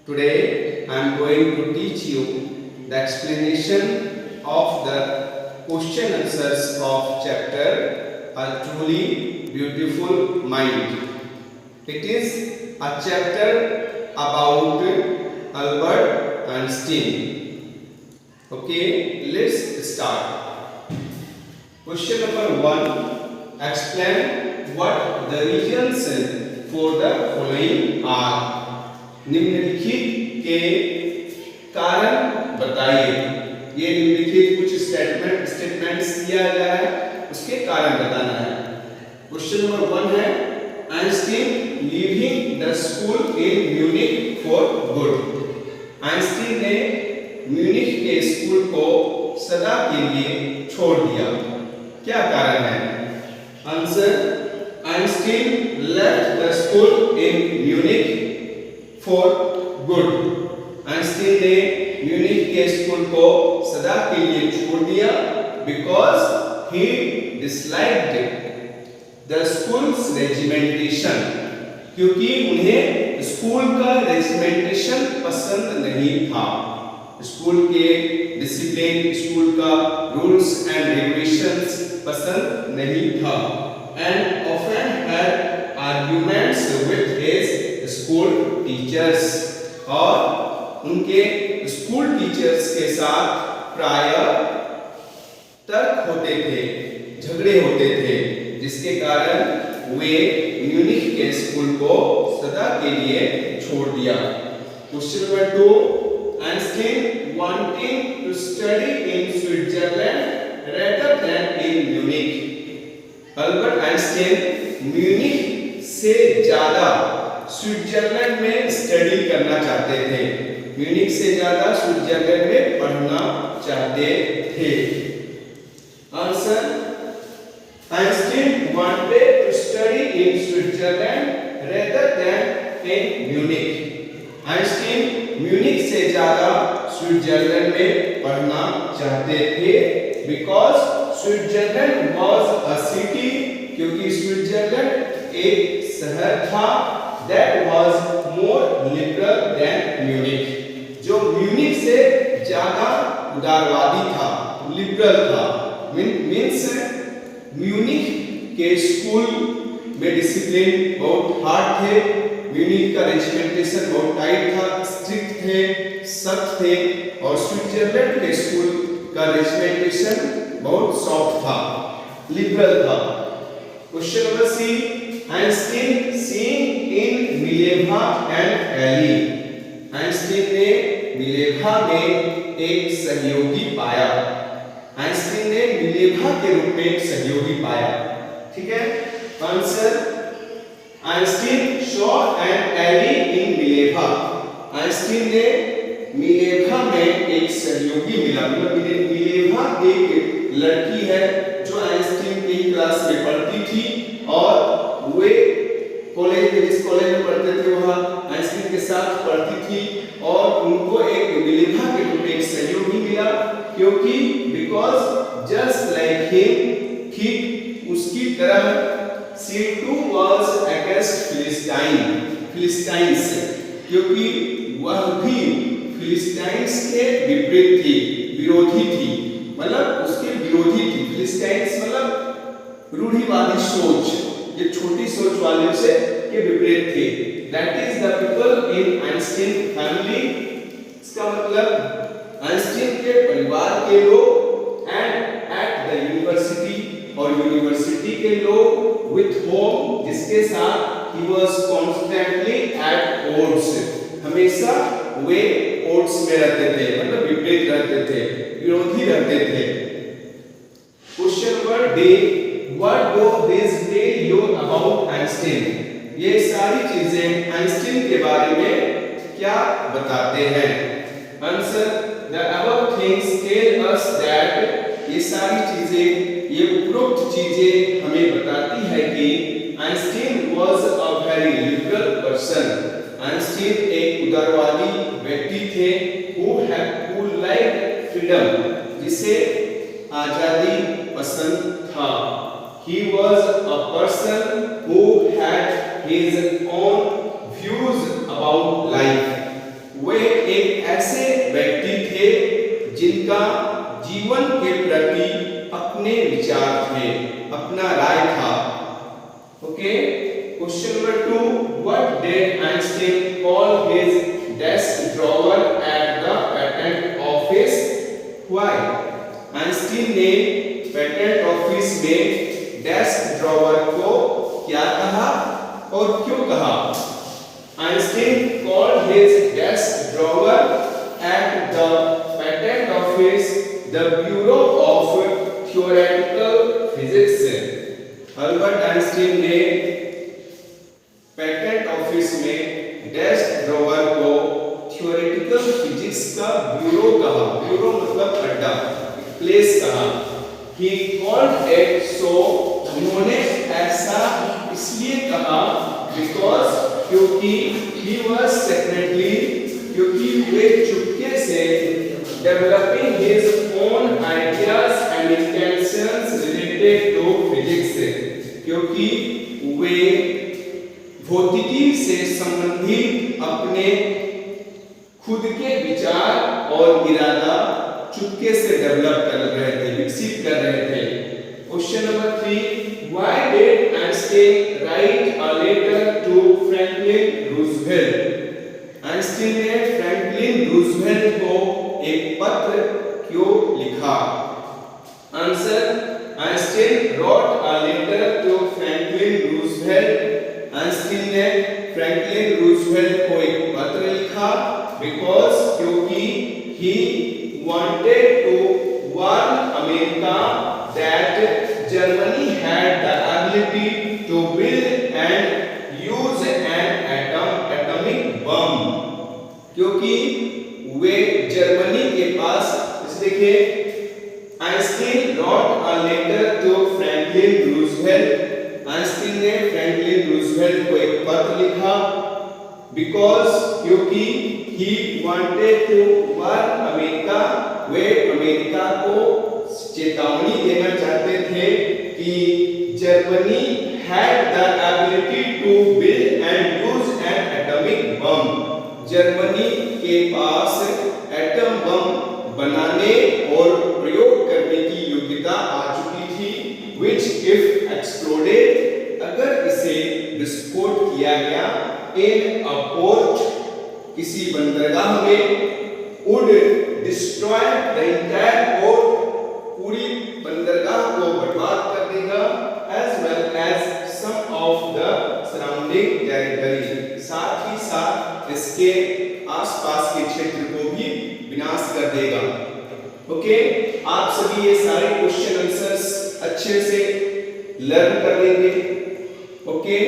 Today I am going to teach you the explanation of the question answers of chapter A Truly Beautiful Mind. It is a chapter about Albert Einstein. Okay, let's start. Question number 1. Explain what the reasons for the following are. निम्नलिखित के कारण बताइए। ये निम्नलिखित कुछ statements दिया गया है, उसके कारण बताना है। क्वेश्चन नंबर 1 है Einstein leaving the school in Munich for good. Einstein ने म्यूनिख के स्कूल को सदा के लिए छोड़ दिया। क्या कारण है? Answer, Einstein left the school in Munich for good. Einstein ने म्यूनिख के स्कूल को सदा के लिए छोड़ दिया because he disliked the schools regimentation, क्योंकि उन्हें स्कूल का रेजिमेंटेशन पसंद नहीं था। स्कूल के डिसिप्लिन, स्कूल का रूल्स एंड रेगुलेशंस पसंद नहीं था। And often had arguments with his school teachers, और उनके स्कूल टीचर्स के साथ प्रायः तर्क होते थे, झगड़े होते थे, जिसके कारण वे म्यूनिख के स्कूल को सदा के लिए छोड़ दिया। Question number 2, Einstein wanting to study in Switzerland rather than in Munich. Albert Einstein Munich से ज्यादा स्विट्जरलैंड में स्टडी करना चाहते थे, म्यूनिख से ज्यादा स्विट्जरलैंड में पढ़ना चाहते थे। Answer, Einstein wanted to study in Switzerland rather than in Munich. Einstein Munich से ज्यादा स्विट्जरलैंड में पढ़ना चाहते थे because Switzerland was a city, क्योंकि स्विट्जरलैंड एक शहर था that was more liberal than Munich, जो म्यूनिख से ज्यादा उदारवादी था, लिबरल था। मींस म्यूनिख के स्कूल में डिसिप्लिन बहुत हार्ड थे, म्यूनिख का रेजिमेंटेशन बहुत टाइट था, स्ट्रिक्ट थे, सख्त थे, और स्विट्जरलैंड के स्कूल का रेजिमेंटेशन बहुत सॉफ्ट था, लिबरल था। Question number C, Einstein seeing in Mileva and ally. Einstein ने मिलेवा में एक सहयोगी पाया। आइंस्टीन ने मिलेवा के रूप में एक सहयोगी पाया। ठीक है। Answer, Einstein saw an ally in Mileva. Einstein ने मिलेवा में एक सहयोगी मिला। मतलब मिलेवा एक लड़की है जो आइंस्टीन की क्लास में पढ़ती थी, और वे कॉलेज में, जिस कॉलेज में पढ़ते थे वहां आइंस्टीन के साथ पढ़ती थी, और उनको एक मिलेवा के रूप में एक सहयोगी मिला, क्योंकि बिकॉज जस्ट लाइक हिम, ही उसकी तरह, शी टू वाज अगेंस्ट फिलिस्टाइंस, क्योंकि वह भी फिलिस्टाइंस के विपरीत थी, विरोधी थी, मतलब उसके विरोधी थी। फिलिस्टाइंस मतलब रूढ़िवादी सोच, ये छोटी सोच वाले से के विपरीत थे। That is the people in Einstein family. इसका मतलब आइंस्टीन के परिवार के लोग, एंड एट द यूनिवर्सिटी, और यूनिवर्सिटी के लोग, विथ होम, जिसके साथ ही वाज कॉन्स्टेंटली एट ओड्स, हमेशा वे ओड्स में रहते थे, मतलब विपरीत रहते थे, विरोधी रहते थे। Question number D, What do these tell you about Einstein? ये सारी चीजें आइंस्टीन के बारे में क्या बताते हैं? Answer, the above things tell us that, ये सारी चीजें, ये उपरोक्त चीजें हमें बताती है कि Einstein was a very liberal person. Einstein एक उदारवादी व्यक्ति थे, who liked freedom, जिसे आजादी पसंद था। He was a person who had his own views about life. अपना राय था। Okay, question number 2, what did Einstein call his desk drawer at the patent office? Why? Einstein ने पेटेंट ऑफिस में desk drawer को क्या कहा और क्यों कहा? Einstein called his desk drawer at the patent office the Bureau of Theoretical Physics. Albert Einstein ने patent office में डेस्क ड्रॉवर को थियोरेटिकल फिजिक्स का ब्यूरो कहा। ब्यूरो मतलब अड्डा, प्लेस कहा। He called it so, उन्होंने ऐसा इसलिए कहा because क्योंकि he was secretly, क्योंकि वे चुपके से developing his own ideas and intentions related to physics, क्योंकि वे भौतिकी से संबंधित अपने खुद के विचार और इरादा चुपके से डेवलप कर रहे थे, विकसित कर रहे थे। Question number 3, why did Einstein write a letter to Franklin Roosevelt? Einstein ने फ्रैंकलिन रूजवेल्ट को एक पत्र क्यों लिखा? Answer, Einstein wrote a letter to Franklin Roosevelt। Einstein ने फ्रैंकलिन रूजवेल्ट को एक पत्र लिखा because क्योंकि he wanted to warn America that Germany had the ability to build and use an atomic bomb, क्योंकि वे जर्मनी के पास, देखिए, Einstein wrote a letter to Franklin Roosevelt। Einstein ने फ्रैंकलिन रूजवेल्ट को एक पत्र लिखा because क्योंकि he wanted to warn America, way America को चेतावनी देना चाहते थे कि Germany had the ability to build and use an atomic bomb। Germany के पास एटम बम बनाने और प्रयोग करने की योग्यता आ चुकी थी which if exploded, अगर इसे विस्फोट किया गया in a port, किसी बंदरगाह में, would destroy the entire port, पूरी बंदरगाह को बर्बाद कर देगा as well as some of the surrounding territory, साथ ही साथ इसके आसपास के क्षेत्र को भी विनाश कर देगा। ओके, आप सभी ये सारे क्वेश्चन आंसर्स अच्छे से लर्न कर लेंगे। ओके,